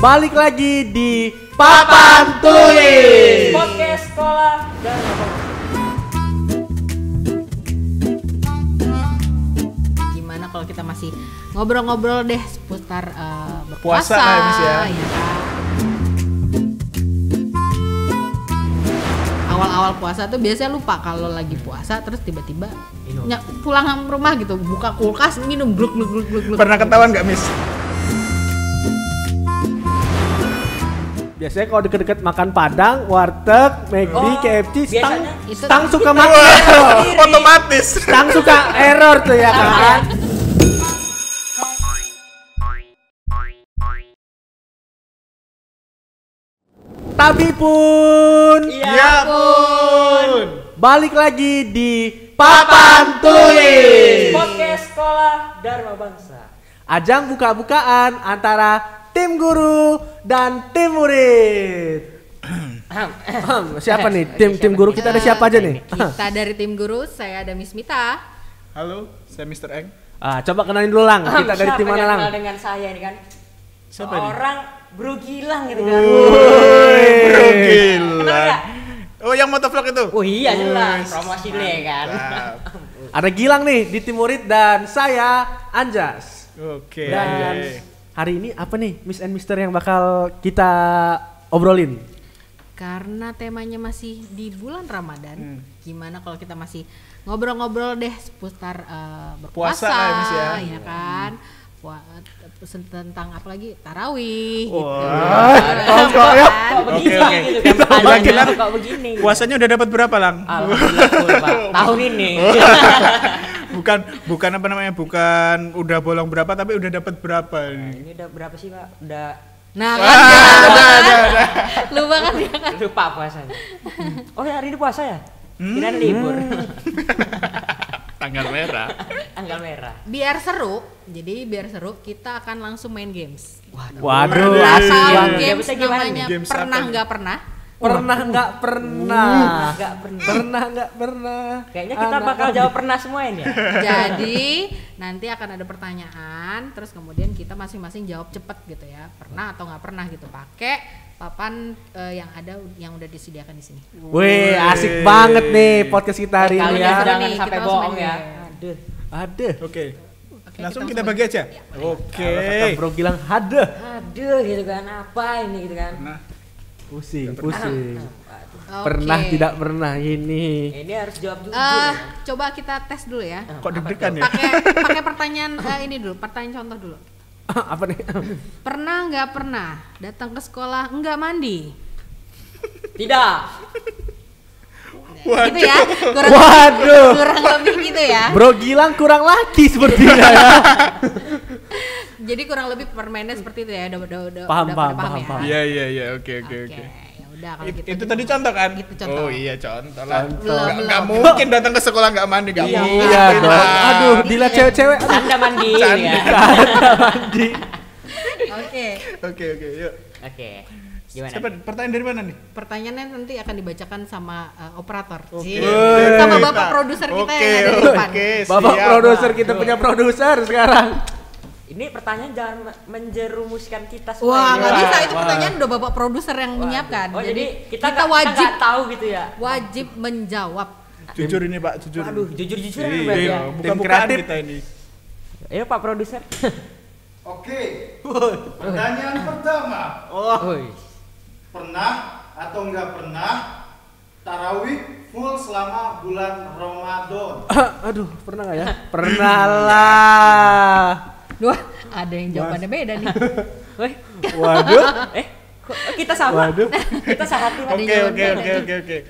Balik lagi di Papan Tulis Podcast Sekolah dan Gimana kalau kita masih ngobrol-ngobrol deh seputar Puasa berpuasa lah, Miss, ya. kan? Awal-awal puasa tuh biasanya lupa kalau lagi puasa, terus tiba-tiba pulang rumah gitu, buka kulkas minum gluk. Pernah ketahuan nggak, Miss? Biasanya kalau deket-deket makan Padang, warteg, McD, KFC, biasanya Stang suka mati. Otomatis. Stang suka error tuh ya kan. Tapi pun Ya pun. balik lagi di Papan Tulis. Podcast Sekolah Dharma Bangsa. Ajang buka-bukaan antara tim guru dan tim murid. Siapa nih? Tim guru kita ada siapa aja nih? Kita dari tim guru, saya ada Miss Mita. Halo, saya Mr. Eng. Coba kenalin dulu Lang. Kita dari Siapa tim mana yang Lang? kenal dengan saya ini kan? Siapa ini? Orang Bro Gilang gitu kan. Bro Kenal gila. nggak? Oh, yang motovlog itu? Oh iya jelas, promosi dulu ya kan. Mantap. Ada Gilang nih di tim murid dan saya Anjas. Oke. Dan hari ini apa nih Miss and Mister yang bakal kita obrolin? Karena temanya masih di bulan Ramadan, gimana kalau kita masih ngobrol-ngobrol deh seputar berpuasa, Puasa lah, Miss, ya. ya kan? Tentang apa lagi tarawih gitu. Kok begini Oke. gitu kan? Pertanyaannya kok begini? Puasanya udah dapat berapa, Lang? Alhamdulillah full, Pak. Tahun ini. Bukan apa namanya? Bukan udah bolong berapa tapi udah dapat berapa ini? Ini udah berapa sih, Pak? Udah Nah, kan lupa kan dia kan. lupa puasanya. Oh ya, hari ini puasa ya? Kirain libur. Tanggal merah. Tanggal merah. Biar seru, jadi biar seru kita akan langsung main games. Waduh, Waduh. asik Tahu banget. games Gamesnya gimana nih? namanya Games pernah apa nih? nggak pernah? Pernah nggak pernah? Enggak pernah. Pernah nggak pernah? Kayaknya kita Anak bakal jawab pernah semua ini ya. Jadi nanti akan ada pertanyaan, terus kemudian kita masing-masing jawab cepet gitu ya, pernah atau nggak pernah gitu, pakai papan yang ada yang udah disediakan di sini. Wih, asik banget nih podcast kita hari ini Kalian ya. jangan Nih, sampai kita bohong langsung ya. main. Aduh. Ada. Oke. Oke, Langsung kita kita bagi aja. Oke. Kata Bro Gilang ada. Aduh gitu kan, apa ini gitu kan. Nah, Pusing. Oke. Pernah tidak pernah ini. Ini harus jawab jujur. Ya. Coba kita tes dulu ya. kok deg-degan ya? Pakai pertanyaan ini dulu, pertanyaan contoh dulu. Apa nih? Pernah nggak pernah datang ke sekolah nggak mandi? Tidak. Gitu ya. Waduh. Kurang lebih gitu ya. Bro Gilang kurang laki sepertinya ya. Jadi kurang lebih permainnya seperti itu ya. Udah Paham, udah paham, pada paham, ya. paham. Iya. Oke. Ya udah kalau gitu. Itu tadi contoh kan? Itu contoh. Oh iya, contoh lah. Contoh. Nggak mungkin datang ke sekolah nggak mandi, nggak Iya. mungkin. Iya dong. lah. Aduh, dilihat cewek-cewek. aduh. Anda mandi Canda. ya. Mandi. Oke. Oke, yuk. Oke. Gimana? Siapa? Pertanyaan dari mana nih? Pertanyaannya nanti akan dibacakan sama operator. Oke. Iya. Sama bapak produser kita yang ada di depan. Oke, Bapak siap. produser kita punya produser sekarang. Ini pertanyaan jangan menjerumuskan kita semua. Wah, ini. nggak Wah. bisa, itu pertanyaan udah bapak produser yang menyiapkan. Oh, jadi kita wajib nggak tahu gitu ya. wajib menjawab. Jujur ini, Pak, jujur. Aduh, jujur-jujuran Iya, berarti ya. bukan-bukaan kreatif. kita ini. Ayo Pak produser. Oke, pertanyaan pertama, Woi. pernah atau enggak pernah tarawih full selama bulan Ramadan? Aduh, pernah nggak ya? Pernah lah. Wah, ada yang jawabannya beda nih. Woi. Waduh. Kok kita sama? Waduh. Kita sehati Pak. Ada yang Oke.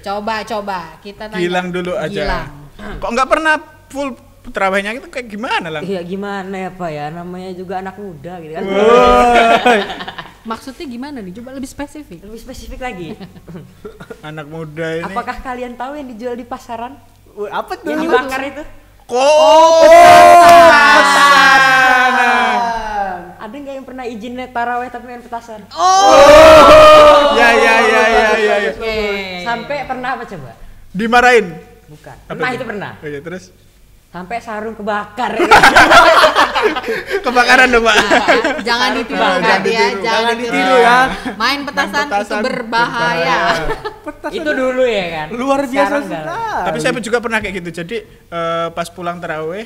jawab. Coba kita tanya. Gilang dulu aja. Gilang. Kok nggak pernah full terawihnya itu kayak gimana, Lang? Iya gimana ya Pak ya, namanya juga anak muda gitu kan. Maksudnya gimana nih? Coba lebih spesifik. Lebih spesifik lagi. Anak muda ini. Apakah kalian tahu yang dijual di pasaran? Wih, apa tuh? Yang dibakar itu? Ada nggak yang pernah izin taraweh tapi main petasan? Ya. Sampai pernah apa coba? Dimarahin. Bukan. Apa Pernah itu? itu pernah. Oh iya, terus Sampai sarung kebakar. Kebakaran dong, Pak. Jangan ditiru Jangan ya, Jangan ditiru ya. Main petasan itu petasan berbahaya. Itu dulu ya kan. Luar biasa Sekarang enggak. sekali. Tapi saya juga pernah kayak gitu. Jadi pas pulang tarawih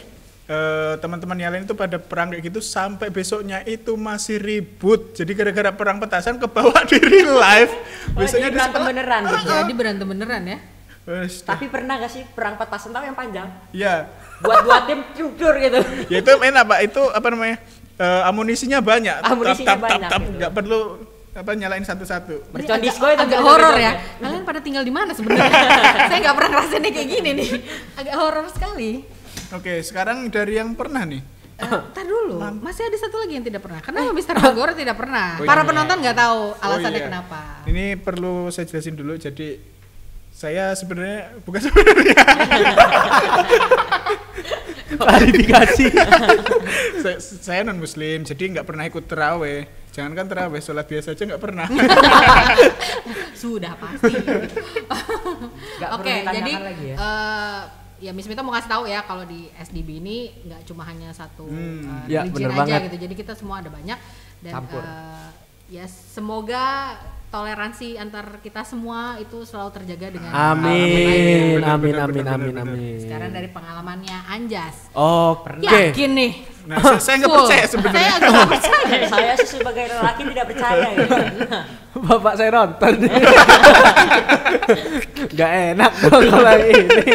teman-teman yang lain itu pada perang kayak gitu sampai besoknya itu masih ribut. Jadi gara-gara perang petasan kebawa di real life. Besoknya Jadi berantem beneran gitu. Jadi berantem beneran ya. Tapi pernah gak sih perang petasan tahu yang panjang? ya, Buat tim cucur gitu. ya itu main apa? Itu apa namanya? Amunisinya banyak. Amunisinya Tap, banyak, gitu. nggak perlu nyalain satu-satu. Mercon disco itu agak horor ya. Kalian pada tinggal di mana sebenarnya? Saya nggak pernah ngerasain kayak gini nih. Agak horor sekali. Oke, sekarang dari yang pernah nih. Ntar dulu, masih ada satu lagi yang tidak pernah. Kenapa Mr. Magor tidak pernah? Para penonton nggak tahu alasannya iya. kenapa. Ini perlu saya jelasin dulu. Jadi saya sebenarnya bukan sebenarnya. Klarifikasi. saya non muslim, jadi nggak pernah ikut terawih. Jangankan terawih, sholat biasa aja nggak pernah. Sudah pasti. Nggak perlu Oke, ditanyakan jadi lagi ya. ya Miss Mita mau kasih tahu ya kalau di SDB ini nggak cuma hanya satu Ya, religion bener aja banget. gitu. Jadi kita semua ada banyak dan Campur. ya semoga toleransi antar kita semua itu selalu terjaga dengan Amin, Benar, amin, benar, amin, benar, amin, benar. amin. Sekarang dari pengalamannya Anjas. Oke. Yakin nih. Nah, saya nggak Full. percaya sebenarnya. Saya agak nggak percaya. Saya sih sebagai lelaki tidak percaya gitu. Bapak saya nonton. Gak enak dong kalau yang ini.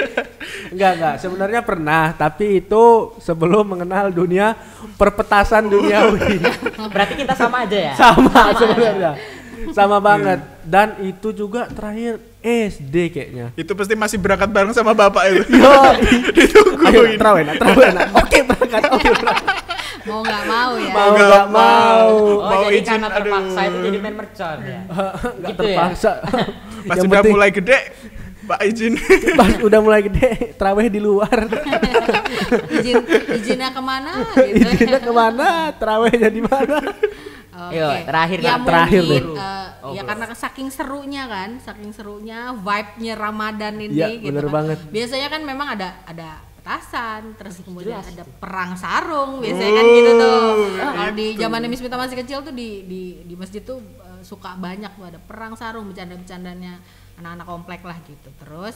Enggak. Sebenarnya pernah, tapi itu sebelum mengenal dunia perpetasan duniawi. Berarti kita sama aja ya? Sama sebenarnya. Sama banget. Dan itu juga terakhir SD kayaknya. Itu pasti masih berangkat bareng sama bapak itu. Yo, Ditungguin. terawih nak. Oke, berangkat. Mau nggak mau ya. Mau nggak mau. Oh, Mau jadi izin, karena terpaksa itu jadi main mercon ya? Nggak Gitu ya? terpaksa. Pas Yang udah penting mulai gede, Pak izin. pas udah mulai gede, terawih di luar. Izinnya kemana? Gitu. Izinnya kemana? Terawihnya di mana? Oke. Yuk, terakhir ya nih. Terakhir mungkin, deh. ya karena saking serunya kan, vibe-nya Ramadan ini Iya, gitu bener kan. banget. Biasanya kan memang ada petasan, terus kemudian ada perang sarung, biasanya kan gitu tuh. Kalau di zamannya Miss Mita masih kecil tuh di masjid tuh suka banyak tuh ada perang sarung, bercanda-bercandanya anak-anak komplek lah gitu. Terus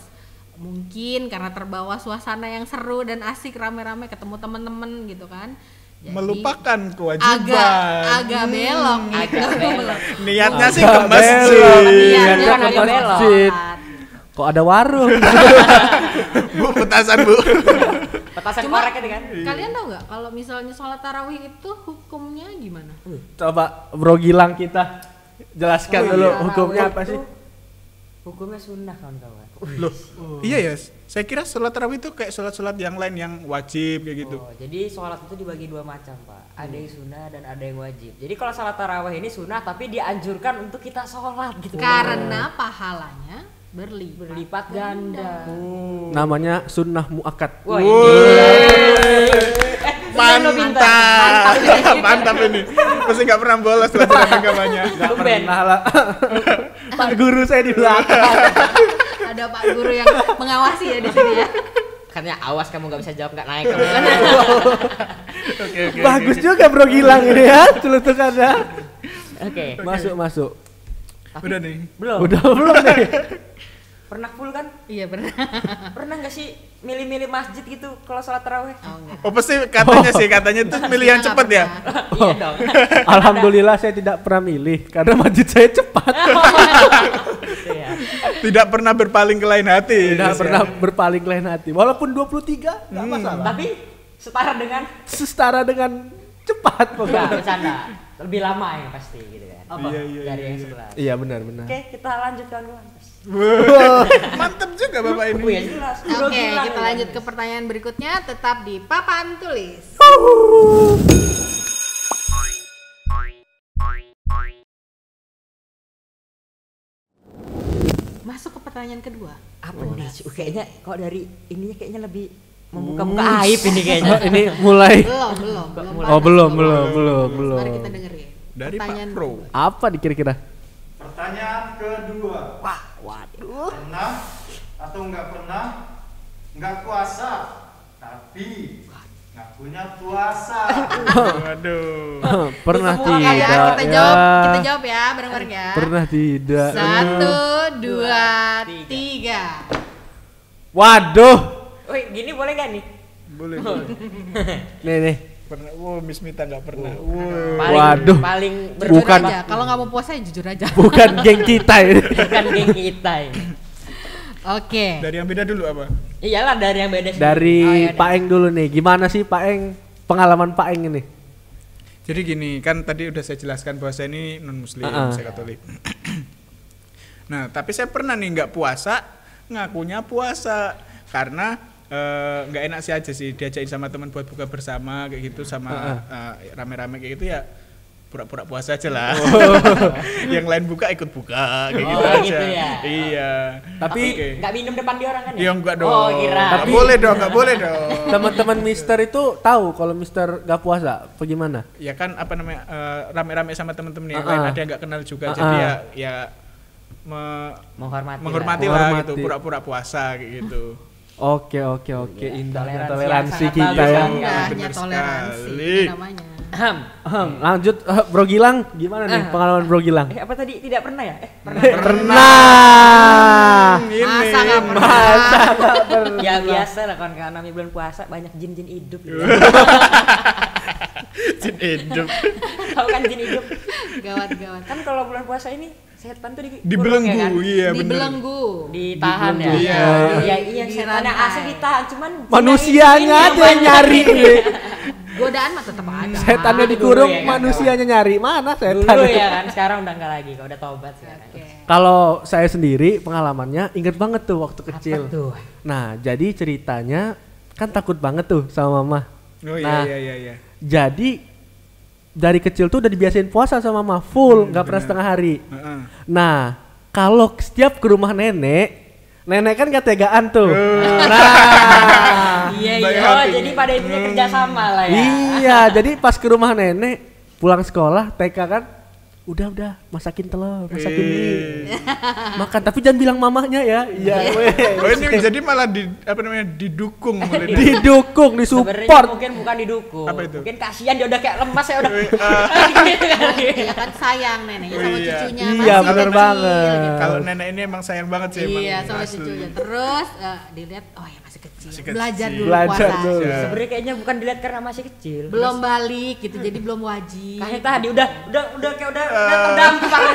mungkin karena terbawa suasana yang seru dan asik rame-rame ketemu temen-temen gitu kan. Jadi, Melupakan kewajiban. agak belok gitu. Agak belok. Niatnya sih ke Agak masjid. belok. Niatnya kan ke agak belok. masjid. Kok ada warung? Bu, petasan bu. Petasan Cuma korek itu kan? kalian tahu nggak kalau misalnya sholat tarawih itu hukumnya gimana? Coba Bro Gilang kita jelaskan dulu hukumnya apa sih? Hukumnya sunnah kawan-kawan. Loh, iya ya. Saya kira sholat tarawih itu kayak sholat-sholat yang lain yang wajib kayak gitu. Oh, jadi sholat itu dibagi dua macam Pak. Ada yang sunnah dan ada yang wajib. Jadi kalau sholat tarawih ini sunnah tapi dianjurkan untuk kita sholat gitu. Karena pahalanya berlipat ganda. Namanya sunnah muakkad. Wah ini. Mantap ini. Pasti nggak pernah bolos pelajaran agamanya. Gak Tumben. pernah lah. Pak guru saya di belakang. ada Pak Guru yang mengawasi ya di sini ya. Katanya awas kamu nggak bisa jawab nggak naik kamu. Oke. Bagus juga Bro Gilang ini ya, celutukannya. Oke. Masuk. Udah nih. Belum. Udah belum nih? Pernah full kan? Iya benar. Pernah nggak sih milih-milih masjid gitu kalau sholat tarawih? Oh enggak. Oh pasti katanya tuh milih yang cepet ya. Iya dong. Alhamdulillah saya tidak pernah milih karena masjid saya cepat. Gitu ya. Tidak pernah berpaling ke lain hati. Tidak pernah berpaling ke lain hati. Walaupun 23 enggak masalah. Tapi setara dengan Setara dengan cepat enggak pokoknya. bercanda. Lebih lama ya pasti gitu kan. Iya. Dari yang sebelah. Iya benar. Oke, kita lanjut kawan-kawan. Mantap juga bapak Oh ya ini. jelas. Oke, kita lanjut ke pertanyaan berikutnya, tetap di papan tulis. Masuk ke pertanyaan kedua. Apa nih? Kayaknya kok dari ininya kayaknya lebih membuka-buka aib ini kayaknya. Ini mulai. Belum. Belum. Mari kita dengerin. Dari Pak Pertanyaan Pro. Apa nih kira-kira? Pertanyaan kedua. Waduh. Pernah atau nggak pernah nggak puasa tapi ngakunya puasa. Waduh. Pernah Semua tidak? ya, kita jawab ya bareng-bareng ya. Pernah tidak? 1, 2, 3. Waduh. Woi, gini boleh gak nih? Boleh. Nih. Pernah. Wow, Miss Mita nggak pernah. Waduh. Paling Jujur Bukan. aja. Kalau nggak mau puasa ya jujur aja. Bukan geng kita ini. bukan geng kita ini. Oke. Dari yang beda dulu apa? Iyalah dari yang beda sendiri. Dari Oh, iya, Pak Eng dulu nih. Gimana sih Pak Eng? Pengalaman Pak Eng ini? Jadi gini, kan tadi udah saya jelaskan bahwa saya ini non muslim, saya Katolik. Nah, tapi saya pernah nih nggak puasa, ngakunya puasa karena nggak enak sih aja sih diajakin sama teman buat buka bersama kayak gitu sama rame-rame kayak gitu ya. Pura-pura puasa aja lah. Yang lain buka ikut buka kayak gitu aja. Gitu ya? Iya. Tapi nggak minum depan dia orang kan ya? Iya enggak dong. Oh, kira. Nggak boleh dong, nggak boleh dong. Teman-teman Mister itu tahu kalau Mister gak puasa, apa gimana? Ya kan apa namanya rame-rame sama teman-teman yang lain ada yang nggak kenal juga jadi ya menghormati lah gitu pura-pura puasa kayak gitu. Oke, indahnya Toleransi toleransi yang sangat kita bagus, ya. Bang. Indahnya bener toleransi sekali. itu namanya. Lanjut Bro Gilang, gimana nih pengalaman Bro Gilang? Apa tadi tidak pernah ya? Pernah. Pernah. Masa nggak pernah? Masa nggak pernah? Ya biasa lah kawan-kawan namanya bulan puasa banyak jin-jin hidup gitu. Jin hidup. Tahu kan jin hidup? Gawat. Kan kalau bulan puasa ini setan tuh Dibelenggu, ya kan? iya bener. Dibelenggu. Ditahan ya. Iya. Iya setannya asli ditahan cuman Manusianya jinnya aja yang nyari. Godaan mah tetap ada. Setannya dikurung, Dulu ya kan, manusianya nyari. Mana Dulu setan? ya kan, sekarang udah enggak lagi, kalau udah taubat sekarang. Oke. Kalau saya sendiri pengalamannya inget banget tuh waktu kecil. Apa tuh? Nah, jadi ceritanya kan takut banget tuh sama mama. Oh Nah, iya. Jadi dari kecil tuh udah dibiasain puasa sama mama full, nggak pernah setengah hari. Heeh. Nah, kalau setiap ke rumah nenek kan gak tegaan tuh. Nah, Iya. Baik Oh, hati. jadi pada intinya kerja sama lah ya. iya, jadi pas ke rumah nenek pulang sekolah TK kan udah masakin telur, masakin mie. Makan tapi jangan bilang mamahnya ya. Iya, Oh ini jadi malah didukung oleh dia. didukung, Sebenarnya disupport. mungkin bukan didukung. Apa itu? Mungkin kasihan dia udah kayak lemas ya udah. Iya kan sayang neneknya sama Iya. cucunya. Iya, masih bener kecil, banget. gitu. Kalau nenek ini emang sayang banget sih emang. Iya sama asli. cucunya. Terus dilihat oh ya masih kecil. Masih kecil. Belajar dulu Belajar puasa. dulu. Sebenarnya kayaknya bukan dilihat karena masih kecil. Belum balik gitu jadi belum wajib. Kayaknya tadi udah kayak udah terdampar.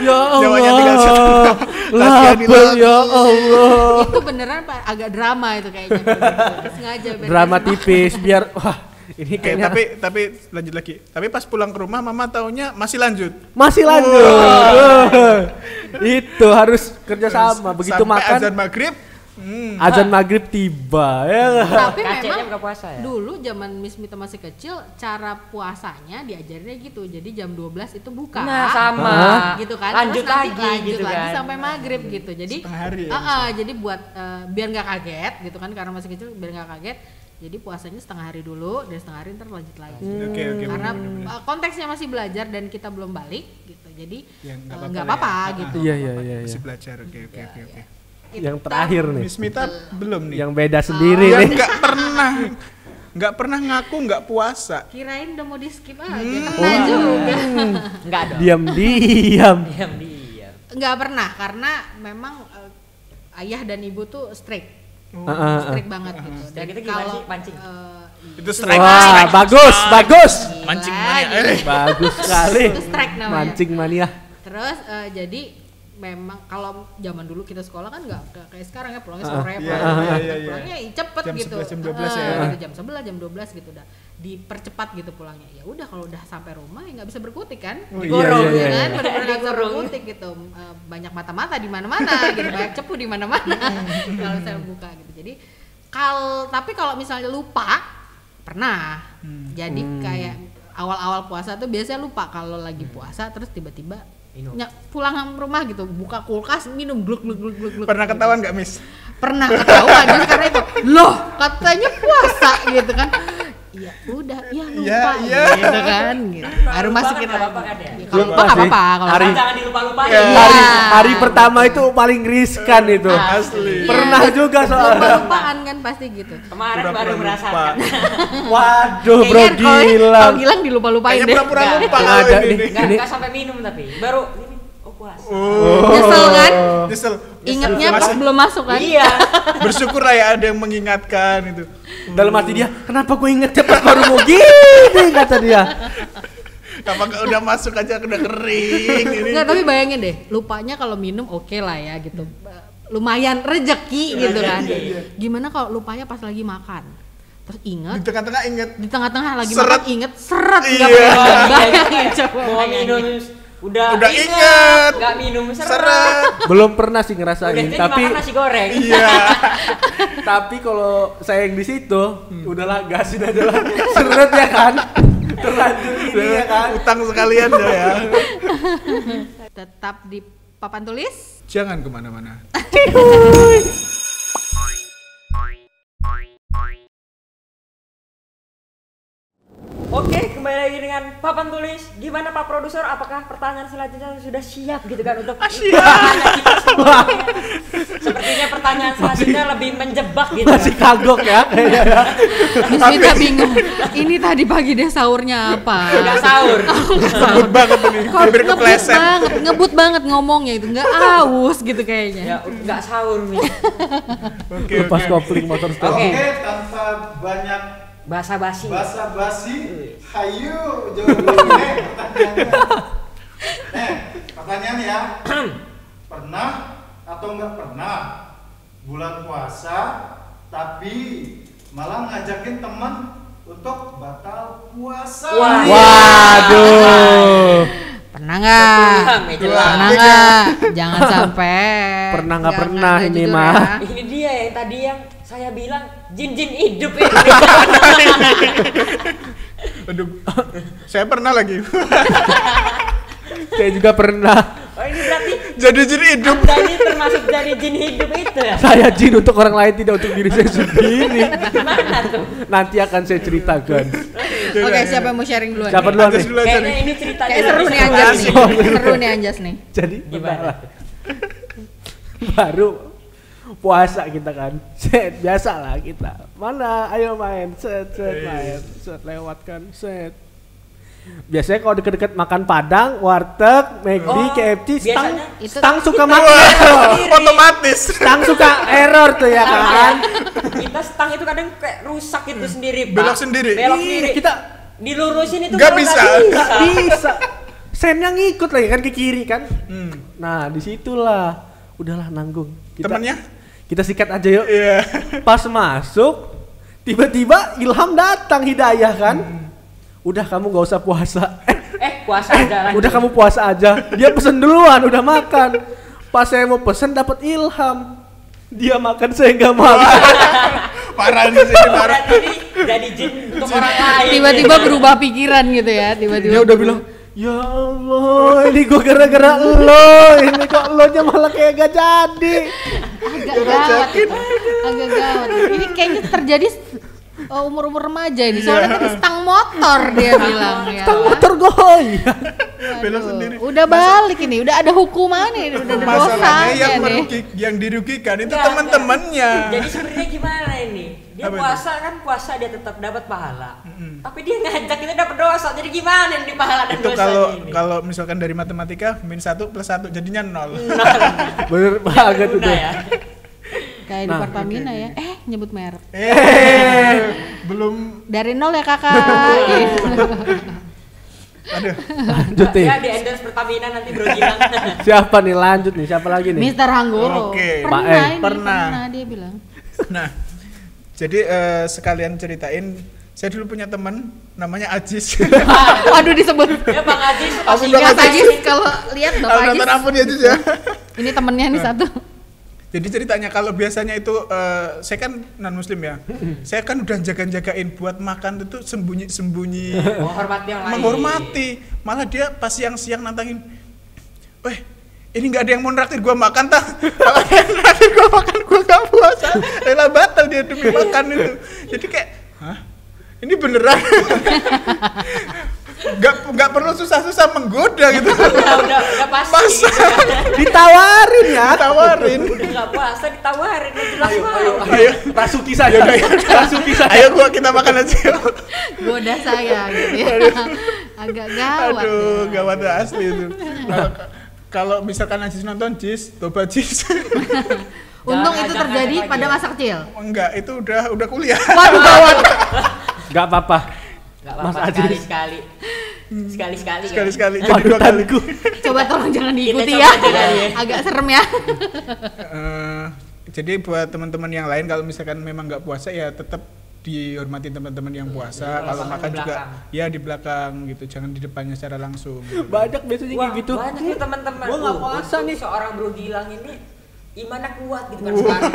Ya Jawanya tinggal satu. Allah. Lapar ya Allah. Itu beneran Pak agak drama itu kayaknya. Sengaja biar Drama dia tipis biar wah ini Oke, kayaknya tapi lanjut lagi. Tapi pas pulang ke rumah mama taunya masih lanjut. masih lanjut. Itu harus kerja sama. Begitu Sampai makan azan maghrib. azan maghrib tiba ya. Tapi Kaceknya memang buka puasa ya. dulu zaman Miss Mita masih kecil cara puasanya diajarinnya gitu. Jadi jam 12 itu buka. Nah, sama. Gitu kan. Lanjut Terus nanti lagi gitu lagi kan. sampai maghrib gitu. Jadi Setengah hari ya, jadi buat biar nggak kaget gitu kan karena masih kecil biar nggak kaget. Jadi puasanya setengah hari dulu dan setengah hari ntar lanjut lagi. Oke, Karena bener-bener. konteksnya masih belajar dan kita belum balik gitu. Jadi Ya, nggak lah apa-apa ya. gitu. Iya. Masih belajar. Oke. Yang terakhir nih. Miss Mita belum nih. Yang beda sendiri Yang nih. nggak pernah ngaku nggak puasa. Kirain udah mau di skip aja. Pernah juga. Enggak dong. Diam. Diam. Nggak pernah karena memang ayah dan ibu tuh strict strict banget gitu. Strict itu gimana sih? Pancing? Itu strike. Wah, bagus. Mancing Gila, mania. gitu. Bagus sekali. Itu strike namanya. Mancing mania. Terus jadi memang kalau zaman dulu kita sekolah kan nggak kayak sekarang ya pulangnya sore pulangnya cepet Jam gitu 11, jam 12 ya. gitu, jam 11 jam 12 gitu udah dipercepat gitu pulangnya ya udah kalau udah sampai rumah ya nggak bisa berkutik kan Digorong, ya iya. kan benar-benar nggak bisa berkutik gitu. Banyak mata-mata di mana-mana gitu banyak cepu di mana-mana kalau saya buka gitu jadi tapi kalau misalnya lupa pernah jadi kayak awal-awal puasa tuh biasanya lupa kalau lagi puasa terus tiba-tiba pulang rumah gitu buka kulkas minum gluk. Pernah ketahuan nggak Miss? Pernah ketahuan jadi karena itu loh katanya puasa gitu kan Iya, udah, ya lupa Iya. gitu kan. Gitu. Baru masukin Nggak lagi. apa-apa kan ya? Ya, kalau lupa nggak apa-apa. Kalau Hari- lupa. Jangan dilupa-lupain. Hari pertama itu paling riskan itu. Asli. Pernah juga soalnya. Lupa-lupaan kan pasti gitu. Kemarin Pura-pura baru lupa. merasakan. Waduh, bro, Kayaknya gila. kalau Gilang dilupa-lupain Kayaknya deh. pura-pura Nggak, lupa nggak kalau ada ini. nih. Enggak sampai minum tapi baru ini puasa. Nyesel kan? Nyesel. Ingatnya pas Masih belum masuk kan? Iya. bersyukur lah ya ada yang mengingatkan itu. Dalam hati dia, kenapa gue inget cepat baru mau gini, kata dia. Apakah udah masuk aja udah kering ini. Enggak, tapi bayangin deh, lupanya kalau minum oke lah ya gitu. Lumayan rejeki gitu kan. Gimana kalau lupanya pas lagi makan? Terus Di inget, tengah-tengah inget. di tengah-tengah lagi Seret. makan inget, seret Iya. nggak pernah. Bayangin coba. Mau minum udah inget. nggak minum seret. Seret. Belum pernah sih Udah ngerasain, jadi tapi makan nasi goreng. Iya. tapi kalau saya yang di situ, udahlah gasin aja lah. Seret ya kan. Terlanjur ini ya kan. Utang sekalian dah ya. Tetap di papan tulis. Jangan kemana-mana. Oke, kembali lagi dengan papan tulis. Gimana Pak Produser? Apakah pertanyaan selanjutnya sudah siap gitu kan untuk bertanya kita semua? Sepertinya pertanyaan selanjutnya lebih menjebak gitu. Masih kagok ya kayaknya. Miss Vita bingung. Ini tadi pagi dia sahurnya apa? Enggak sahur. Ngebut banget ini. Kok Hampir ngebut kepleset. banget, ngebut banget ngomongnya itu, nggak aus gitu kayaknya. Ya, enggak sahur nih. Oke, Lepas oke. kopling motor stop. Oke. Oke, tanpa banyak Basa-basi. basa-basi, hayu jawab dulu nih pertanyaannya. Pertanyaan ya. Pernah atau enggak pernah bulan puasa tapi malah ngajakin teman untuk batal puasa? Wah. Waduh. Pernah nggak? Jelas. Pernah nggak? Jangan sampai. Pernah nggak Jangan pernah nggak ini, jujur mah. ya. Ini dia yang tadi yang saya bilang jin-jin hidup ini. Aduh. Saya pernah lagi. Saya juga pernah. Oh ini berarti Jadi hidup. Anda ini termasuk jadi jin hidup itu ya? Saya jin untuk orang lain, tidak untuk diri saya sendiri. Gimana tuh? Nanti akan saya ceritakan. Oke, siapa yang mau sharing duluan? Siapa nih? duluan Anjas nih? dulu aja Kayaknya nih. ini ceritanya Kayak seru lebih nih Anjas nih. Oh, Seru nih Anjas nih. Jadi Gimana? baru puasa kita kan, set biasa lah kita. Mana, ayo main, set main, set lewat kan, set. Biasanya kalau deket-deket makan Padang, warteg, McD, Oh, KFC, stang, biasanya itu- stang suka mati error. Otomatis. Stang suka error tuh ya kan. Kita stang itu kadang kayak rusak itu sendiri, Pak. Belok sendiri. Belok Iya, sendiri. kita dilurusin itu Nggak kalau bisa. nggak bisa. Sennya ngikut lagi kan ke kiri kan. Nah disitulah, udahlah nanggung. Temennya? Kita sikat aja yuk. Iya. Pas masuk, tiba-tiba ilham datang, hidayah kan. Udah kamu gak usah puasa. puasa aja lanjut. Udah kamu puasa aja. Dia pesen duluan, udah makan. Pas saya mau pesen dapat ilham. Dia makan, saya nggak makan. Parah di sini parah. Berarti ini jadi jin untuk orang lain. Tiba-tiba berubah pikiran gitu ya. Tiba-tiba Dia udah bilang, ya Allah, ini gua gara-gara lo. Ini kok lo nya malah kayak gak jadi. agak gawat itu. Agak gawat. Ini kayaknya terjadi umur-umur remaja ini. Soalnya tadi stang motor dia bilang ya. Stang motor goyang. Belok sendiri. Udah balik ini, udah ada hukumannya, udah ada Masalahnya dosanya yang nih. yang dirugikan itu Enggak, teman-temannya. enggak. Jadi sebenarnya gimana ini? Dia Apa itu? puasa kan puasa dia tetap dapat pahala. Tapi dia ngajak kita dapat dosa. Jadi gimana nih pahala dan Itu dosanya ini? kalau misalkan dari matematika -1 + 1 jadinya 0. Bener banget Berguna udah. ya. Kayak di Pertamina ya. Nyebut merek. Belum Dari nol ya kakak. Gitu. aduh. Lanjut nih. Ya di endorse Pertamina nanti Bro Gilang. Siapa nih, lanjut nih, siapa lagi nih? Mister Hanggoro. Oke. Pernah Pak ini, Pernah. dia bilang. Nah, jadi sekalian ceritain saya dulu punya teman namanya Ajis. Waduh disebut. Ya Bang Ajis Ampun, pasti Bang Mas Ajis. Ajis kalau lihat Bapak Ampun, Ajis. ampun ya Ajis ya. Ini temennya nih satu. Jadi ceritanya kalau biasanya itu saya kan non muslim ya. Saya kan udah jaga-jagain buat makan itu sembunyi-sembunyi. menghormati yang lain. Menghormati. Malah dia pas siang-siang nantangin. Weh, ini nggak ada yang mau nraktir gua makan tah. Kalau ada yang nraktir gua makan gua nggak puasa. Rela batal dia demi makan itu. Jadi kayak, hah? Ini beneran. Nggak perlu susah-susah menggoda gitu. Udah pasti. Masa? Gitu kan. Ditawarin ya. Ditawarin. Udah nggak puasa ditawarin, udah jelas Ayo, banget. ayo, Ayo. ayo. Rasuki saja. Rasuki saja. Ayo gua kita makan aja. Goda saya gitu ya. Agak gawat. Aduh, ya. gawat asli itu. Kalau misalkan Ajis nonton Jis, coba Jis. Untung Jangan- itu jangan terjadi lagi pada ya. masa kecil. Enggak, itu udah kuliah. Waduh gawat. Gak apa-apa. Nggak Mas apa-apa, Ajis. sekali-sekali. Sekali-sekali. kan? Sekali-sekali jadi 2 kali. Panutanku. Coba tolong jangan diikuti coba ya. jangan ya. Agak serem ya. Jadi buat teman-teman yang lain kalau misalkan memang nggak puasa ya tetap dihormati teman-teman yang puasa. Kalau Kalau makan makan di juga belakang. ya di belakang gitu, jangan di depannya secara langsung. Gitu. Banyak biasanya Wah, kayak gitu. banyak nih teman-teman. Gua nggak puasa Untuk nih. Seorang Bro Gilang ini imannya kuat gitu kan sekarang.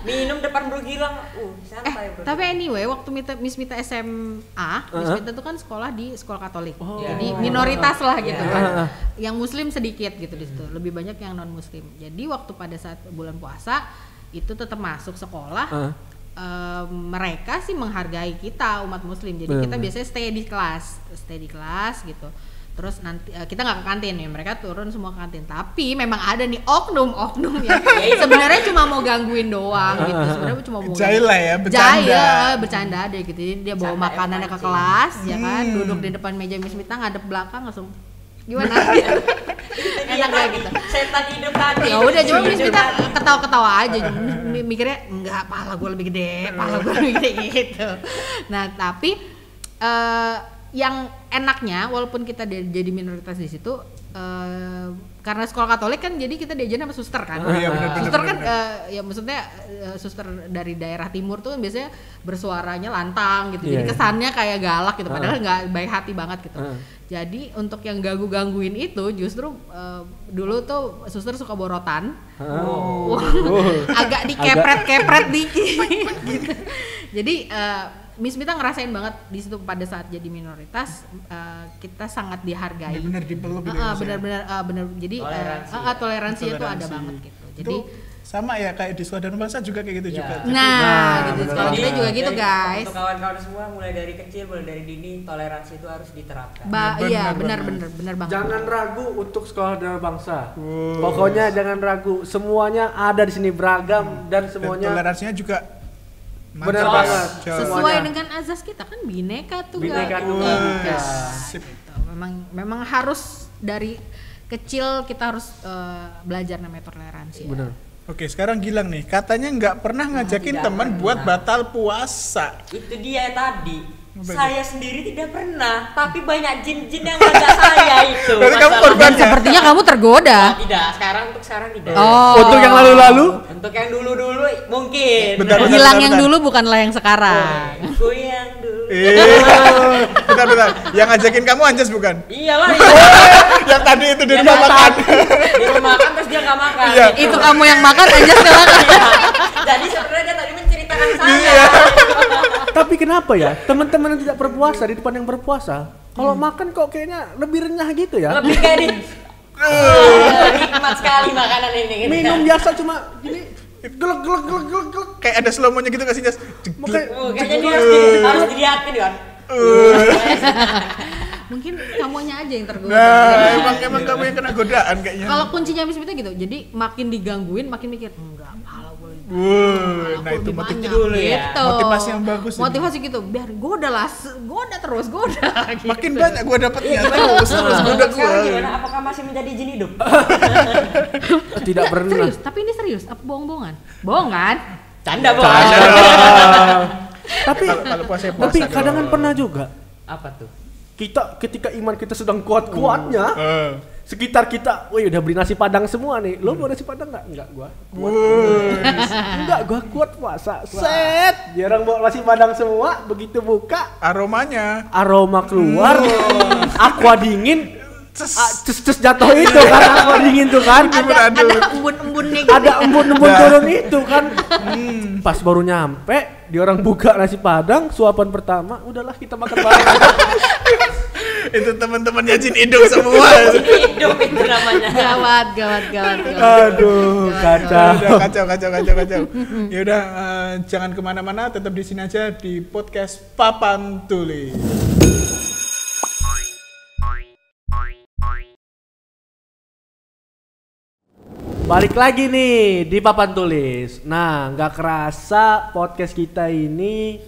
Minum depan Bro Gilang, santai Bro. Tapi anyway, waktu Miss Mita SMA, Miss Mita itu kan sekolah di sekolah Katolik. Oh. Jadi minoritas lah gitu Iya. kan. Yang muslim sedikit gitu di situ. Lebih banyak yang non muslim. Jadi waktu pada saat bulan puasa itu tetap masuk sekolah. Mereka sih menghargai kita umat muslim. Jadi kita biasanya stay di kelas gitu. Terus nanti kita nggak ke kantin ya, mereka turun semua ke kantin. Tapi memang ada nih oknum yang sebenarnya cuma mau gangguin doang gitu. Sebenarnya cuma mau Jahil lah ya, bercanda. Jahil, bercanda deh gitu. Jadi dia bawa Bercanda makanannya ke mancing. kelas, ya kan, duduk di depan meja Miss Mita, ngadep belakang langsung gimana? Enak gak gitu. Setan hidup tadi. Ya udah cuma Miss Hidup Mita tadi. ketawa-ketawa aja, mikirnya enggak, pahala gue lebih gede, pahala gue lebih gede gitu. Nah tapi yang enaknya walaupun kita jadi minoritas di situ, karena sekolah Katolik kan jadi kita diajarin sama suster kan. Oh iya, benar, Suster kan benar. ya maksudnya suster dari daerah timur tuh kan biasanya bersuaranya lantang gitu. Jadi Iya. kesannya kayak galak gitu padahal nggak baik hati banget gitu. Jadi untuk yang gangguin itu justru dulu tuh suster suka borotan. Agak dikepret-kepret dikit gitu. Jadi Miss Mita ngerasain banget di situ pada saat jadi minoritas, kita sangat dihargai. Benar-benar dipeluk gitu. ya, Mas, ya? Benar. Jadi toleransinya tuh ada banget gitu. Jadi Itu sama ya kayak di sekolah dan bangsa juga kayak gitu Ya. juga. nah, gitu. benar. Sekolah kita juga gitu, Jadi, guys. Untuk kawan-kawan semua mulai dari kecil, mulai dari dini, toleransi itu harus diterapkan. Iya, benar, benar banget. Jangan ragu untuk sekolah dan bangsa. Pokoknya jangan ragu. Semuanya ada di sini beragam dan Dan semuanya toleransinya juga benar mantap. banget. Jos. Sesuai semuanya. dengan azas kita kan bineka tunggal Bineka ika. Tunggal Ika. Sip. Gitu. Memang harus dari kecil kita harus belajar namanya toleransi. Benar. Oke, sekarang Gilang nih, katanya nggak pernah ngajakin tidak teman pernah. buat batal puasa. Itu dia tadi. Apa itu? Saya sendiri tidak pernah, tapi banyak jin-jin yang ngajak saya itu. Berarti kamu Masalahnya. korban. Sepertinya kamu tergoda. Tidak, untuk sekarang tidak. Oh. Untuk yang lalu-lalu Untuk yang dulu-dulu mungkin. Bentar, bentar. Hilang yang dulu bukanlah yang sekarang. Aku yang dulu. Bentar. Yang ngajakin kamu Anjas bukan? Iyalah. Yang tadi itu di Yang rumah makan. Di rumah makan terus dia nggak makan. Iya. Itu kamu yang makan aja sekarang. Jadi sebenarnya dia tadi menceritakan saya. Iya. Tapi kenapa ya teman-teman yang tidak berpuasa di depan yang berpuasa kalau makan kok kayaknya lebih renyah gitu ya? Lebih kayak di nikmat sekali makanan ini. Gitu Minum kan. biasa cuma gini gelek. Kayak ada slow mo-nya gitu nggak sih, Jas? Makanya Kayaknya dia harus dilihatin kan. Mungkin kamunya aja yang tergoda. Nah, emang kamu yang kena godaan kayaknya. Kalau kuncinya Miss Mita gitu, jadi makin digangguin makin mikir enggak pahala gue. Nah itu motif dulu ya. Gitu. Motivasi yang bagus ini. Motivasi gitu, biar goda lah, goda terus goda. Gitu. Makin banyak gue dapetnya terus goda Untuk sekarang gue. gimana? Apakah masih menjadi jin hidup? tidak pernah. Serius, tapi ini serius, apa bohong-bohongan? Bohong kan? Canda bos. Tapi Kalau puasa ya puasa tapi dong. kadang kan pernah juga Apa tuh? kita ketika iman kita sedang kuat-kuatnya sekitar kita, wih udah beli nasi padang semua nih. Lo mau nasi padang nggak? Enggak gua. Kuat. Enggak gua kuat puasa. Set. Dia orang bawa nasi padang semua, begitu buka Aromanya. aroma keluar, aqua dingin, ces jatuh itu kan aqua dingin tuh kan. Ada embun-embunnya gitu. Ada embun-embun turun itu kan. Pas baru nyampe, dia orang buka nasi padang, suapan pertama, udahlah kita makan bareng. Itu teman-temannya jin hidup semua. Hidup itu namanya. Gawat. Aduh, kacau. Udah kacau. Ya udah Jangan kemana-mana, tetap di sini aja di podcast Papan Tulis. Balik lagi nih di Papan Tulis. Nah, nggak kerasa podcast kita ini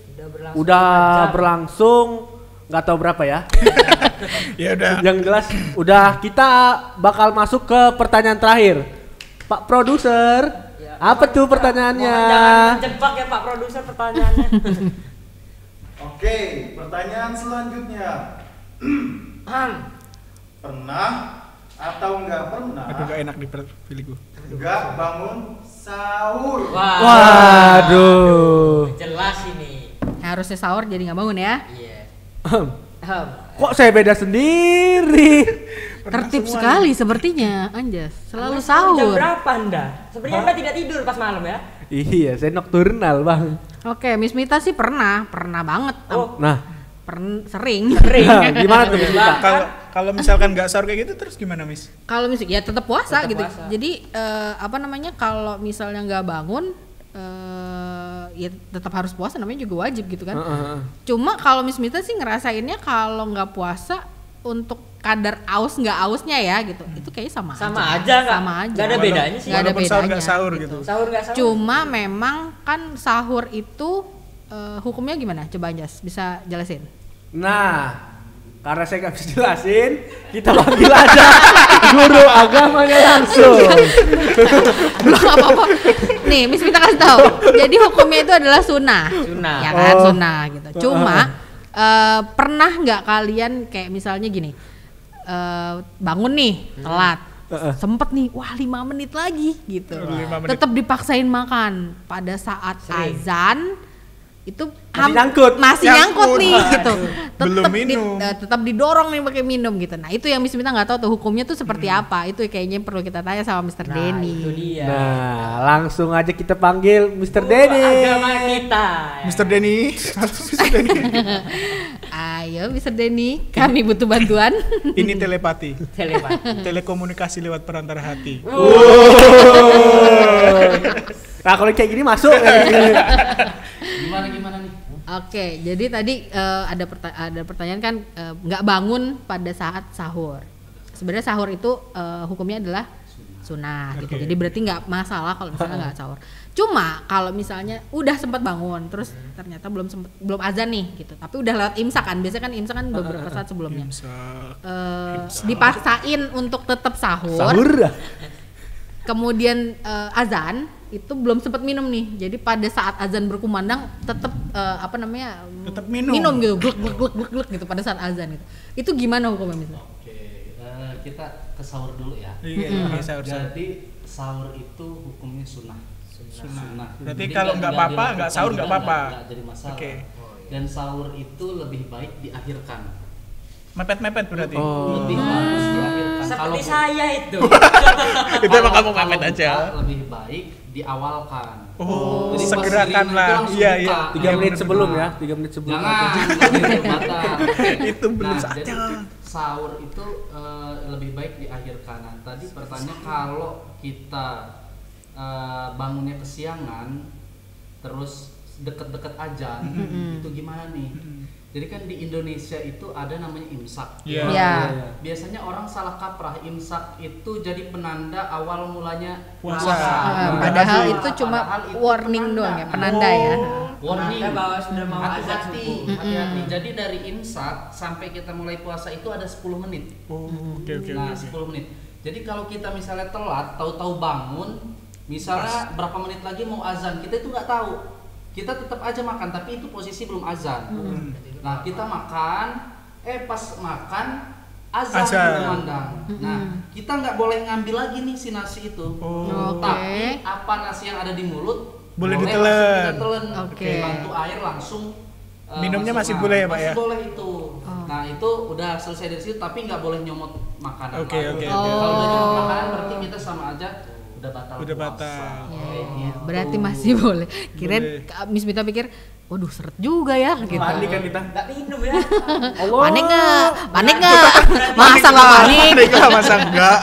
udah berlangsung nggak tahu berapa ya. Ya udah. Yang jelas udah kita bakal masuk ke pertanyaan terakhir. Pak produser, apa tuh pertanyaannya? Jangan menjebak ya Pak produser pertanyaannya. Oke, pertanyaan selanjutnya. Pernah atau nggak pernah Aduh, gak enak dipilih gue. nggak bangun sahur? Wah. Waduh. Jelas ini. Harusnya sahur jadi nggak bangun ya. Iya. Kok saya beda sendiri? Tertib sekali sepertinya, Anjas. Selalu Jam sahur. berapa Anda? Sebenarnya Anda tidak tidur pas malam ya? Iya, saya nocturnal, Bang. Oke, Miss Mita sih pernah banget. Oh. Nah, Sering. gimana tuh Miss Mita? Kalau misalkan nggak sahur kayak gitu terus gimana, Miss? Kalau misalnya ya tetap puasa Tetap gitu. puasa. Jadi kalau misalnya nggak bangun ya tetap harus puasa, namanya juga wajib gitu kan. Cuma kalau Miss Mita sih ngerasainnya kalau nggak puasa untuk kadar aus nggak ausnya ya gitu. Itu kayaknya sama aja. Sama aja nggak? Sama aja. Nggak ada bedanya sih. Nggak ada Walaupun sahur nggak bedanya, sahur gitu. Sahur nggak sahur? Cuma memang kan sahur itu hukumnya gimana? Coba Anjas bisa jelasin. Nah, karena saya nggak bisa jelasin, kita panggil aja guru agamanya langsung. Belum apa-apa. Nih, Miss Mita kasih tahu. Jadi hukumnya itu adalah sunnah. Sunnah. Ya kan, sunnah gitu. Cuma pernah nggak kalian kayak misalnya gini, bangun nih telat, sempet nih, wah 5 menit lagi gitu. 5 menit. Tetap dipaksain makan pada saat Sering. azan itu Nyangkut. masih nyangkut nih gitu. Belum minum. Tetap didorong nih pakai minum gitu. Nah, itu yang Miss Mita nggak tahu tuh hukumnya tuh seperti apa. Itu kayaknya perlu kita tanya sama Mr. Nah, Denny. itu dia. Nah, langsung aja kita panggil Mr. Guru Denny. agama kita. Mr. Denny. Mr. Denny. Ayo Mr. Denny, kami butuh bantuan. Ini telepati. Telepati. Telekomunikasi lewat perantara hati. Nah, kalau kayak gini masuk. Gimana nih? Oke, jadi tadi ada pertanyaan kan nggak bangun pada saat sahur. Sebenarnya sahur itu hukumnya adalah sunnah gitu. Jadi berarti nggak masalah kalau misalnya nggak sahur. Cuma kalau misalnya udah sempat bangun, terus ternyata belum azan nih gitu. Tapi udah lewat imsak kan. Biasanya kan imsak kan beberapa saat sebelumnya. Dipaksain untuk tetap sahur. Sahur. Kemudian azan itu belum sempat minum nih, jadi pada saat azan berkumandang tetap Tetap minum. gitu, glek gitu pada saat azan itu gimana hukumnya misalnya? Oke, kita ke sahur dulu ya. Iya, sahur. Jadi sahur itu hukumnya sunnah. Sunnah. Berarti Jadi kalau nggak apa-apa, dilakukan nggak sahur nggak juga apa-apa. nggak jadi masalah. Oke. Dan sahur itu lebih baik diakhirkan. Mepet-mepet berarti. Lebih bagus diakhirkan. Seperti saya itu. Itu emang kamu kalau mepet aja. buka, lebih baik diawalkan. Oh, Jadi pas segerakanlah. dirimu itu langsung Iya, buka. iya. 3 menit sebelum ya, 3 menit sebelum. Jangan, Itu belum Nah, saatnya. jadi sahur itu lebih baik diakhirkan. Nah, tadi pertanyaan kalau kita bangunnya kesiangan, terus deket-deket azan, itu gimana nih? Jadi kan di Indonesia itu ada namanya imsak. Iya. Iya. Biasanya orang salah kaprah, imsak itu jadi penanda awal mulanya Puasa. Padahal Padahal itu cuma padahal itu warning penanda. doang ya, penanda ya. Warning. Penanda bahwa sudah mau azan Hati-hati, subuh. hati-hati. Jadi dari imsak sampai kita mulai puasa itu ada 10 menit. Oh, oke. Nah, 10 menit. Jadi kalau kita misalnya telat, tahu-tahu bangun, misalnya berapa menit lagi mau azan, kita itu nggak tahu. Kita tetap aja makan, tapi itu posisi belum azan. Nah, kita makan, pas makan azan berkumandang. Nah, kita nggak boleh ngambil lagi nih si nasi itu. Oh. Tapi apa nasi yang ada di mulut Boleh langsung ditelan. kita telan. Oke. Bantu air langsung. Minumnya masih masuk. boleh ya, Pak, Masih ya? boleh itu. Nah, itu udah selesai dari situ, tapi nggak boleh nyomot makanan. Oke, lain. oke, oke. Kalau udah nyomot Oh. makanan berarti kita sama aja udah batal. Udah puasa. batal. Ya, berarti masih boleh. Kirain Miss Mita pikir, waduh seret juga ya gitu. Panik kan kita. Nggak minum ya. Allah. Panik nggak? Panik nggak? Masa nggak panik? Masa enggak?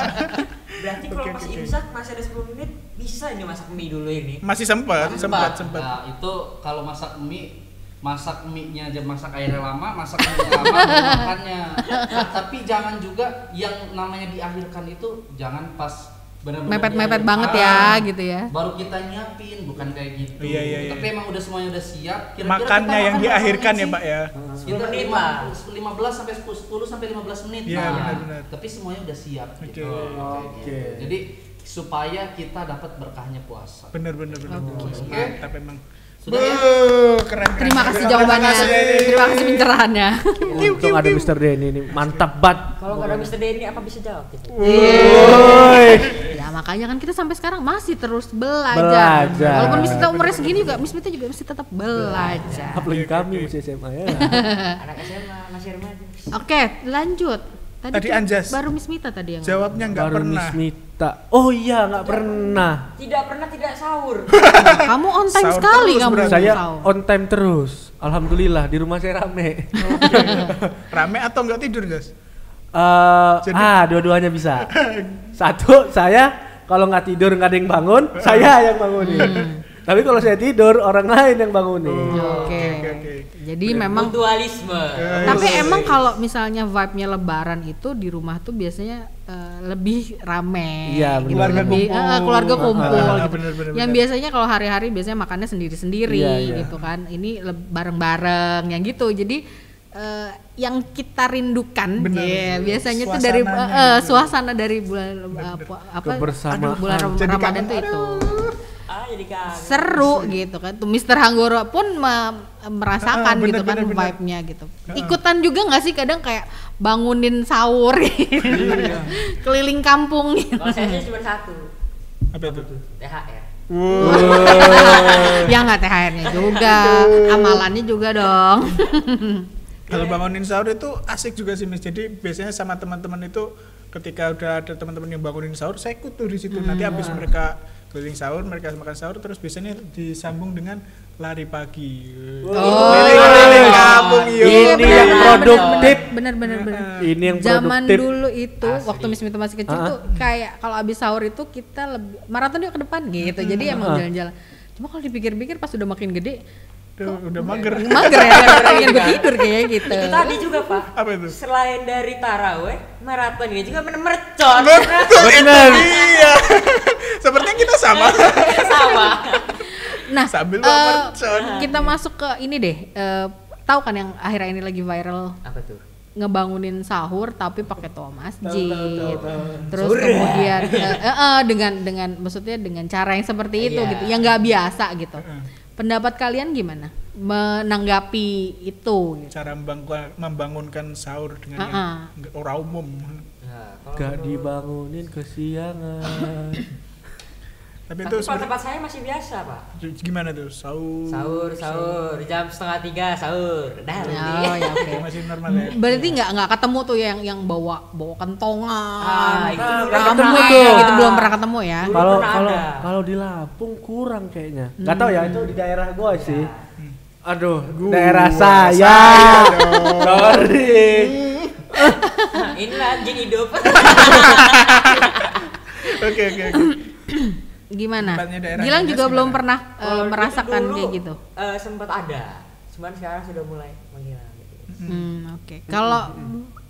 Berarti kalau pas imsak masih ada 10 menit bisa bisa ini masak mie dulu ini. Masih sempat. Nah, itu kalau masak mie-nya aja masak airnya lama, masak mie lama baru makannya. Tapi jangan juga yang namanya diakhirkan itu jangan pas benar-benar Mepet-mepet banget ya gitu ya. Baru kita nyiapin, bukan kayak gitu. Iya. Tapi emang udah semuanya udah siap. Kira-kira Makannya kita yang makan diakhirkan berapa ya menit Pak ya. sih? Sekitar 15 sampai 10 sampai 15 menit. Iya, Nah, benar-benar. tapi semuanya udah siap gitu. Oke. Kayak gitu. Jadi supaya kita dapat berkahnya puasa. Bener. Mantap emang. Sudah ya? Keren. Terima kasih jawabannya. Terima kasih pencerahannya. Untung ada Mr. Denny ini, mantap banget. Kalau nggak ada Mr. Denny apa bisa jawab gitu? Ya makanya kan kita sampai sekarang masih terus belajar. Walaupun Miss Mita umurnya segini juga, Miss Mita juga masih tetap belajar. Apalagi kami masih SMA ya. Anak SMA masih remaja. Oke, lanjut. Tadi Anjas. Baru Miss Mita tadi yang Jawabnya nggak Baru pernah. Miss Mita. Oh iya, nggak pernah. Tidak pernah tidak sahur. Kamu on time Sahur sekali terus kamu. berarti. Saya sahur. on time terus. Alhamdulillah di rumah saya rame. Rame atau nggak tidur, Jas? Dua-duanya bisa. Satu, saya kalau nggak tidur nggak ada yang bangun, saya yang bangunin. Tapi kalau saya tidur, orang lain yang bangunin. Oke. Jadi memang Mutualisme. tapi emang kalau misalnya vibe-nya lebaran itu di rumah tuh biasanya lebih rame. Iya, gitu. Keluarga Lebih kumpul. keluarga kumpul gitu. Bener. Yang biasanya kalau hari-hari biasanya makannya sendiri-sendiri Iya. gitu kan. Ini bareng-bareng yang gitu. Jadi yang kita rindukan biasanya tuh dari suasana dari bulan Kebersamaan. bulan Jadi Ramadan kangen. tuh itu. Jadi kangen. Seru gitu kan tuh Mr. Hanggoro pun merasakan Bener, gitu kan bener. vibe-nya gitu. Ikutan juga nggak sih kadang kayak bangunin sahur gitu. Keliling kampung gitu. Kalau saya sih cuma satu, Apa itu? THR. Ya nggak THR-nya juga, amalannya juga dong. Kalau bangunin sahur itu asik juga sih, Miss. Jadi biasanya sama teman-teman itu ketika udah ada teman-teman yang bangunin sahur, saya ikut tuh di situ. Nanti habis mereka keliling sahur, mereka makan sahur, terus biasanya disambung dengan lari pagi. Keliling kampung yuk. Ini yang produktif. Bener. Ini yang Zaman produktif. dulu itu waktu Miss Mita masih kecil tuh kayak kalau abis sahur itu kita lebih maraton yuk ke depan gitu. Jadi emang jalan-jalan. Cuma kalau dipikir-pikir pas udah makin gede Udah mager. ya, pengen gue tidur kayak gitu. Itu tadi juga Pak. Apa itu? Selain dari taraweh, maraton ini juga mercon. Bener. Iya. Sepertinya kita sama. Sama. Nah, Sambil mercon. kita masuk ke ini deh. Tahu kan yang akhir ini lagi viral Apa tuh? ngebangunin sahur tapi pakai toa masjid. Terus kemudian dengan maksudnya dengan cara yang seperti itu Iya. gitu, yang nggak biasa gitu. Pendapat kalian gimana menanggapi itu? Gitu? Cara membangunkan sahur dengan yang orang umum. Nah, kalau Gak menurut- dibangunin kesiangan. Tapi itu Tapi kalau sebenarnya tempat saya masih biasa Pak. gimana tuh? Sahur. Sahur jam 2:30 sahur. Dah. Oh ya oke. Masih normal ya. Berarti nggak ketemu tuh yang bawa kentongan. Itu Nggak belum ketemu pernah tuh. ada. Itu belum pernah ketemu ya. Dulu Kalau pernah kalau ada. kalau di Lampung kurang kayaknya. Gak tahu ya itu di daerah gua sih. Aduh, daerah saya. Sorry. Nah, inilah anjing hidup. Oke. Gimana? Tempatnya daerah Gilang Anjas juga belum gimana? pernah Kalau dulu merasakan kayak gitu. Sempat ada. Cuman sekarang sudah mulai menghilang gitu. Oke. Kalau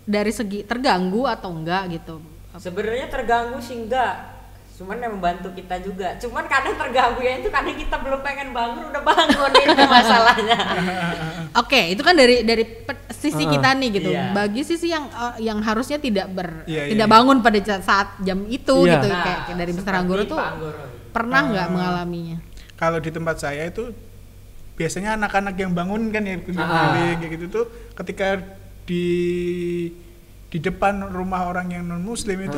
dari segi terganggu atau enggak gitu? Sebenarnya terganggu sih enggak. Cuman yang membantu kita juga. Cuman kadang terganggu ya itu kadang kita belum pengen bangun udah bangun itu masalahnya. Oke, itu kan dari sisi kita nih gitu. Iya. Bagi sisi yang harusnya tidak Iya, tidak iya. bangun pada saat jam itu Iya. gitu. Nah, Kayak dari Mr. seperti Anggoro tuh Pak Anggoro. pernah nggak mengalaminya? Kalau di tempat saya itu biasanya anak-anak yang bangun kan ya keliling kayak gitu tuh ketika di depan rumah orang yang non muslim itu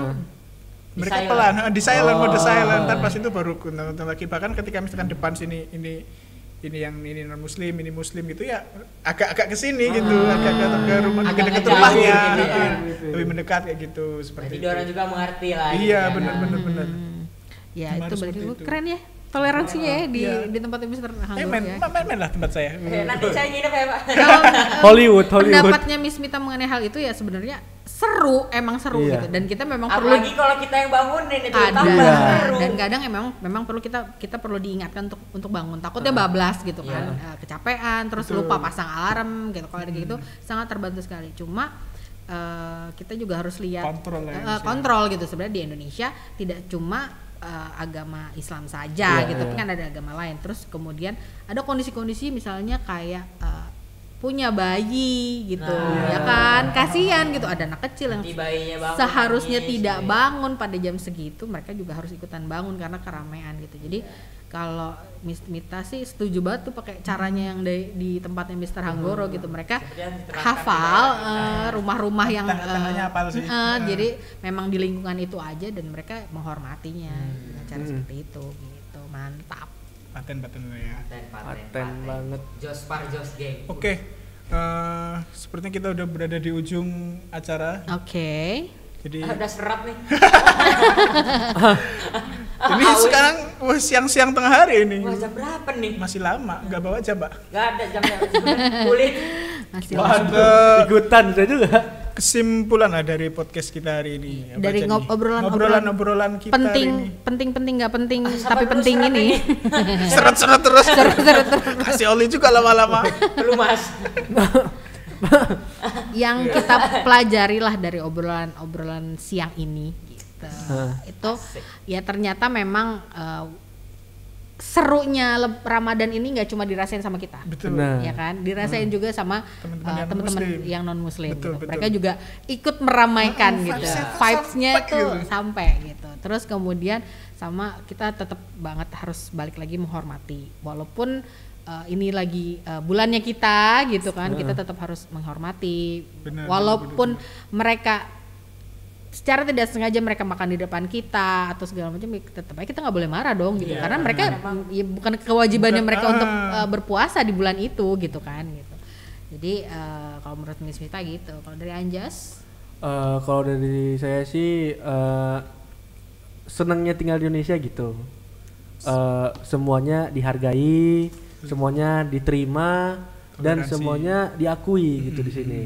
mereka Di pelan silent. mode silent ntar pas itu baru nonton lagi. Bahkan ketika misalkan depan sini ini non muslim ini muslim gitu ya agak kesini gitu agak ke rumah Agak dekat ngejauh rumahnya gitu ya. lebih mendekat kayak gitu seperti Jadi itu. orang juga mengerti lah. Iya gitu kan. benar. Ya Cuma itu harus berarti seperti itu. keren ya toleransinya ya di Iya. di tempatnya Mr. Hanggoro ya. main lah tempat saya. Nanti saya nginep ya Pak. Kalau Hollywood. pendapatnya Miss Mita mengenai hal itu ya sebenarnya emang seru Iya. gitu. Dan kita memang perlu Apalagi kalau kita yang bangunin itu ada tambah Iya. seru. dan kadang memang perlu kita perlu diingatkan untuk bangun, takutnya bablas gitu kan. Kecapean terus lupa pasang alarm gitu. Kalau kayak gitu sangat terbantu sekali. Cuma kita juga harus lihat kontrol gitu. Sebenarnya di Indonesia tidak cuma agama Islam saja gitu, tapi kan ada agama lain. Terus kemudian ada kondisi-kondisi misalnya kayak punya bayi gitu, ya kan, kasihan gitu, ada anak kecil yang Bayinya bangun, seharusnya nangis, tidak gitu. bangun pada jam segitu, mereka juga harus ikutan bangun karena keramaian gitu. Jadi kalau Mita sih setuju banget tuh pakai caranya yang di tempatnya Mr. Hanggoro gitu. Mereka hafal rumah-rumah yang Tengah-tengahnya hafal sih. jadi memang di lingkungan itu aja dan mereka menghormatinya dengan cara seperti itu gitu. Mantap. Paten ya. Paten banget. Jos Gang. Oke, sepertinya kita udah berada di ujung acara. Oke. Jadi Udah serat nih. ini sekarang siang-siang tengah hari ini. Wah, jam berapa nih? Masih lama, nggak bawa coba. Gak ada jamnya. Kulit. Masih Ikutan saya juga. Kesimpulan lah dari podcast kita hari ini. Apa dari aja nih? obrolan kita hari ini. penting nggak penting tapi penting ini. Seret-seret terus. Kasih oli juga lama-lama. Lu Mas. Yang kita pelajari lah dari obrolan siang ini gitu. Itu ya ternyata memang serunya Ramadan ini nggak cuma dirasain sama kita. Betul. Ya kan, dirasain juga sama teman-teman yang non muslim Betul, gitu. betul. Mereka juga ikut meramaikan gitu. Vibes-nya tuh gitu. sampai gitu. Terus kemudian sama kita tetap banget harus balik lagi menghormati walaupun ini lagi bulannya kita gitu kan, kita tetap harus menghormati. Benar, walaupun mereka secara tidak sengaja mereka makan di depan kita atau segala macam, tetap aja kita nggak boleh marah dong gitu, karena mereka ya bukan kewajibannya mereka untuk berpuasa di bulan itu gitu kan gitu. Jadi kalau menurut Miss Mita gitu. Kalau dari Anjas? Kalau dari saya sih senangnya tinggal di Indonesia gitu. Semuanya dihargai, semuanya diterima, dan semuanya diakui gitu di sini.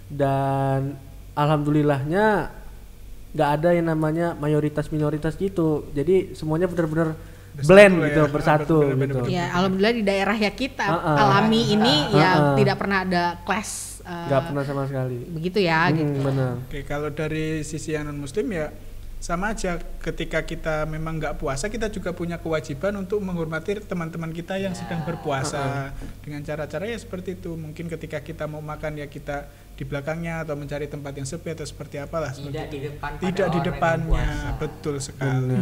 Dan alhamdulillahnya nggak ada yang namanya mayoritas minoritas gitu. Jadi semuanya benar-benar blend gitu, bersatu gitu. Ya alhamdulillah di daerah ya kita alami ini ya tidak pernah ada clash. Nggak pernah sama sekali. Begitu ya gitu. Benar. Oke, kalau dari sisi yang non muslim ya sama aja, ketika kita memang nggak puasa kita juga punya kewajiban untuk menghormati teman-teman kita yang sedang berpuasa dengan cara-cara ya seperti itu. Mungkin ketika kita mau makan ya kita di belakangnya atau mencari tempat yang sepi atau seperti apalah. Tidak di depan. Tidak di depannya, betul sekali.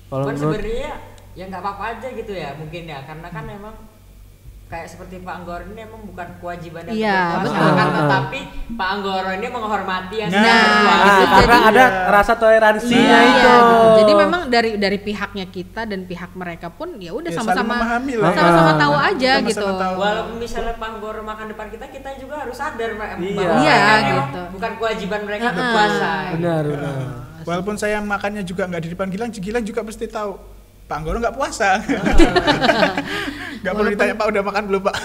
Kalau Cuman menurut sebenarnya ya nggak apa-apa aja gitu ya mungkin ya, karena kan memang kayak seperti Pak Anggoro ini emang bukan kewajibannya Iya, berpuasa, betul. kan, tetapi Pak Anggoro ini menghormati yang Nah, sedang berpuasa. karena ada rasa toleransinya Iya, itu. gitu. Jadi memang dari pihaknya kita dan pihak mereka pun ya udah Ya, sama-sama saling memahami lah. sama-sama tahu aja Sama-sama gitu. tahu. Walaupun misalnya Pak Anggoro makan depan kita juga harus sadar bahwa Iya. Iya, memang gitu. bukan kewajiban mereka berpuasa. Benar, gitu. benar. Walaupun saya makannya juga nggak di depan Gilang juga pasti tahu Pak Anggoro nggak puasa. Nggak perlu ditanya Pak udah makan belum Pak.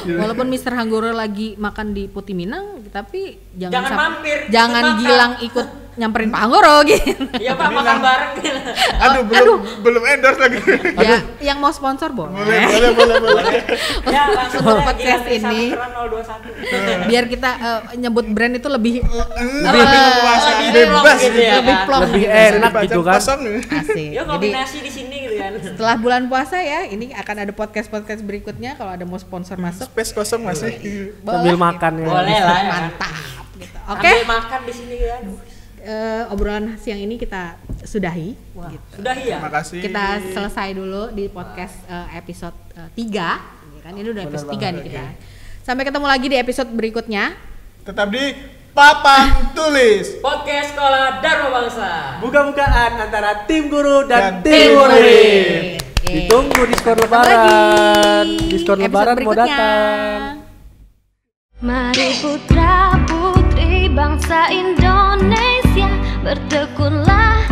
Walaupun Mr. Hanggoro lagi makan di Putih Minang, tapi Jangan mampir, jangan ikut makan. Gilang ikut nyamperin Pak Hanggoro gitu. Iya Pak, makan bareng gitu. Aduh, belum endorse lagi. Ya, yang mau sponsor boleh. boleh. Ya langsung Untuk aja podcast Gilang ini. 021. Biar kita nyebut brand itu lebih puasa, lebih bebas gitu ya, lebih kan? plong Lebih gitu. enak gitu kan. Kosong. Asik. Ya Jadi kombinasi di sini gitu kan. setelah bulan puasa ya, ini akan ada podcast berikutnya kalau ada mau sponsor masuk. Space kosong masih. Sambil makan ya. Boleh lah ya. Mantap gitu. Oke. Ambil makan di sini kan. Obrolan siang ini kita sudahi. Gitu. Sudah iya. Terima kasih. Kita selesai dulu di podcast episode 3 kan, ini udah episode 3 nih kita. Sampai ketemu lagi di episode berikutnya. Tetap di Papan Tulis. Podcast Sekolah Dharma Bangsa. Buka-bukaan antara tim guru dan Dan tim tim murid. Oke. Ditunggu diskon Ketemu lebaran. lagi. Diskon Episode lebaran mau berikutnya. datang. Mari putra putri bangsa Indonesia, bertekunlah